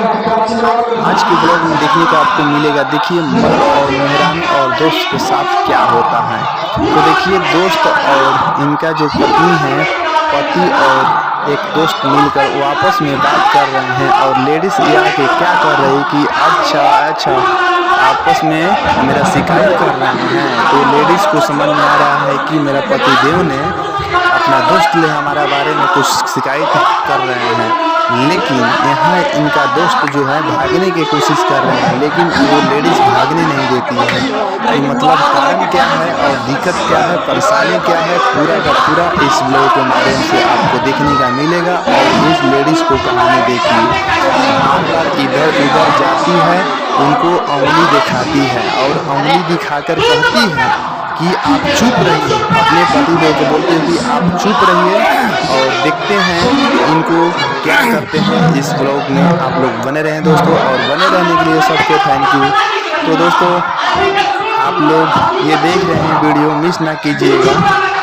आज के ब्लॉग में देखने को आपको मिलेगा। देखिए मर्द और मेहरान और दोस्त के साथ क्या होता है। तो देखिए दोस्त और इनका जो पत्नी है, पति और एक दोस्त मिलकर वो आपस में बात कर रहे हैं और लेडीज ये आके क्या कर रही है कि अच्छा आपस में मेरा शिकायत कर रहे हैं। तो लेडीज़ को समझ में आ रहा है कि मेरा पति देव ने अपना दोस्त ले हमारा बारे में कुछ शिकायत कर रहे हैं, लेकिन यहाँ इनका दोस्त जो है भागने की कोशिश कर रहे हैं, लेकिन वो लेडीज़ भागने नहीं देती है। तो मतलब कारण क्या है और दिक्कत क्या है, परेशानी क्या है, पूरा का पूरा इस ब्लॉग के माध्यम से आपको देखने का मिलेगा। और इस लेडीज़ को कहानी देखिए, बार बार इधर उधर जाती है, उनको उंगली दिखाती है और उंगली दिखाकर कहती है कि आप चुप रहिए। अपने पति देव को बोलते हैं कि आप चुप रहिए। और देखते हैं इनको क्या करते हैं। इस ब्लॉग में आप लोग बने रहें दोस्तों, और बने रहने के लिए सबको थैंक यू। तो दोस्तों आप लोग ये देख रहे हैं वीडियो, मिस ना कीजिएगा।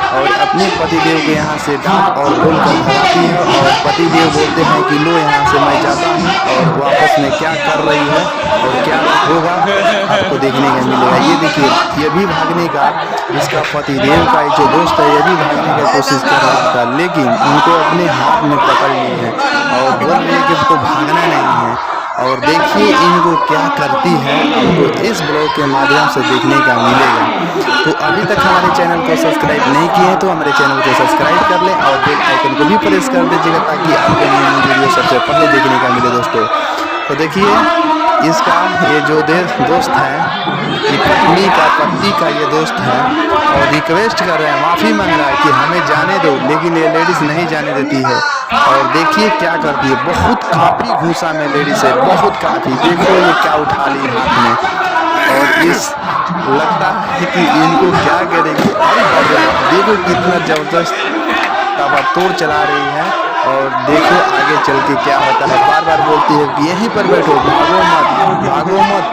और अपने पतिदेव के यहाँ से डांट और बोल कर भगाती है और पतिदेव बोलते हैं कि लो यहाँ से मैं जाता हूँ। और वापस में क्या कर रही है और क्या होगा आपको देखने का मिलेगा। ये देखिए ये भी भागने का, इसका पतिदेव का जो दोस्त है ये भी भागने की कोशिश कर रहा था, लेकिन उनको अपने हाथ में पकड़ लिए हैं और बोल रही है कि उसको भागना नहीं है। और देखिए इनको क्या करती है, आपको इस ब्लॉग के माध्यम से देखने का मिलेगा। तो अभी तक हमारे चैनल को सब्सक्राइब नहीं किए हैं तो हमारे चैनल को सब्सक्राइब कर लें और बेल आइकन को भी प्रेस कर दीजिएगा, ताकि आपको नई वीडियो सबसे पहले देखने का मिले दोस्तों। तो देखिए इसका ये जो दोस्त है, ये पत्नी का पति का ये दोस्त है और रिक्वेस्ट कर रहे हैं, माफ़ी मांग रहा है कि हमें जाने दो, लेकिन ये लेडीज़ नहीं जाने देती है। और देखिए क्या करती है, बहुत काफ़ी गुस्सा में लेडीज़ है, बहुत काफ़ी। देखो ये क्या उठा ली हाथ में, और इस लगता है कि इनको क्या करेगी। देखो कितना ज़बरदस्त ताबड़तोड़ चला रही है। और देखो आगे चल के क्या होता है। बार बार बोलती है कि यहीं पर बैठो, भागो मत भागो मत,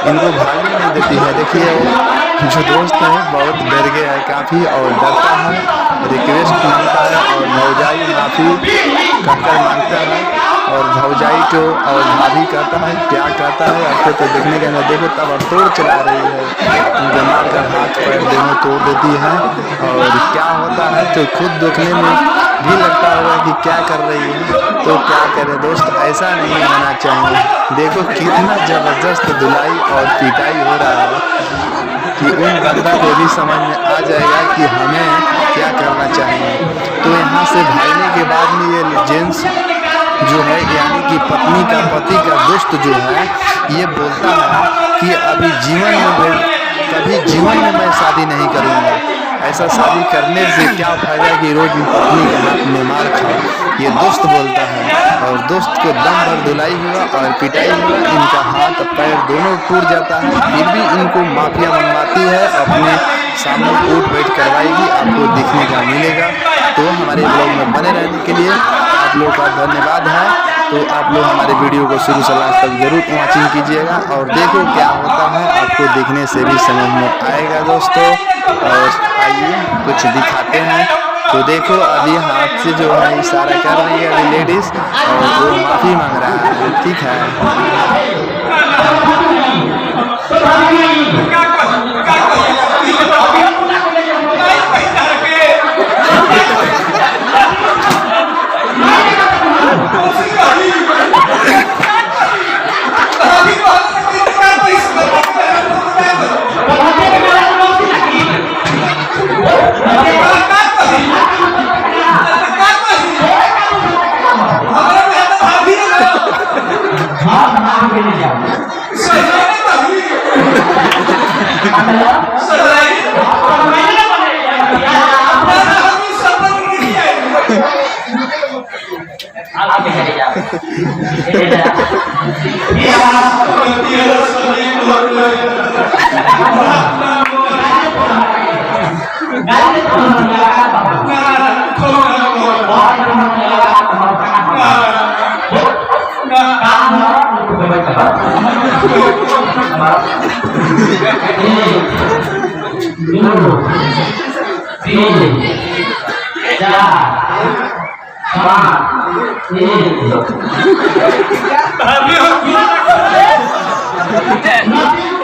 इनको भागने नहीं देती है। देखिए जो दोस्त है बहुत डर गया है काफ़ी और डरता है, रिक्वेस्ट मांगता है और भौजाई माफ़ी कहकर मांगता है और भौजाई को और भाभी कहता है क्या कहता है आपको तो देखने का। देखो ताबड़तोड़ चला रही है, उनके मारकर हाथ पैर दोनों तोड़ देती है। और क्या होता है तो खुद देखने में भी लगता होगा कि क्या कर रही है। तो क्या करें दोस्त, ऐसा नहीं होना चाहिए। देखो कितना ज़बरदस्त धुलाई और पिटाई हो रहा है कि उन बंदा को भी समझ में आ जाएगा कि हमें क्या करना चाहिए। तो यहाँ से भागने के बाद में ये जेंट्स जो है यानी कि पत्नी का पति का दोस्त जो है ये बोलता है कि अभी कभी जीवन में मैं शादी नहीं करूँगा। ऐसा शादी करने से क्या फायदा कि रोज पत्नी के हाथ में मार खाओ, ये दोस्त बोलता है। और दोस्त को दम भर धुलाई हुआ और पिटाई हुआ, इनका हाथ पैर दोनों टूट जाता है, फिर भी इनको माफिया मंगवाती है, अपने सामने उठ बैठ करवाएगी, आपको देखने का मिलेगा। तो हमारे ब्लॉग में बने रहने के लिए आप लोग का धन्यवाद है। तो आप लोग हमारे वीडियो को शुरू से लास्ट तक जरूर वॉचिंग कीजिएगा और देखो क्या होता है, आपको देखने से भी समझ में आएगा दोस्तों। और आइए कुछ दिखाते हैं। तो देखो अभी हाथ से जो है इशारा कर रही है अभी लेडीज़ और वो माफ़ी मांग रहा है, ठीक है। Amin. है।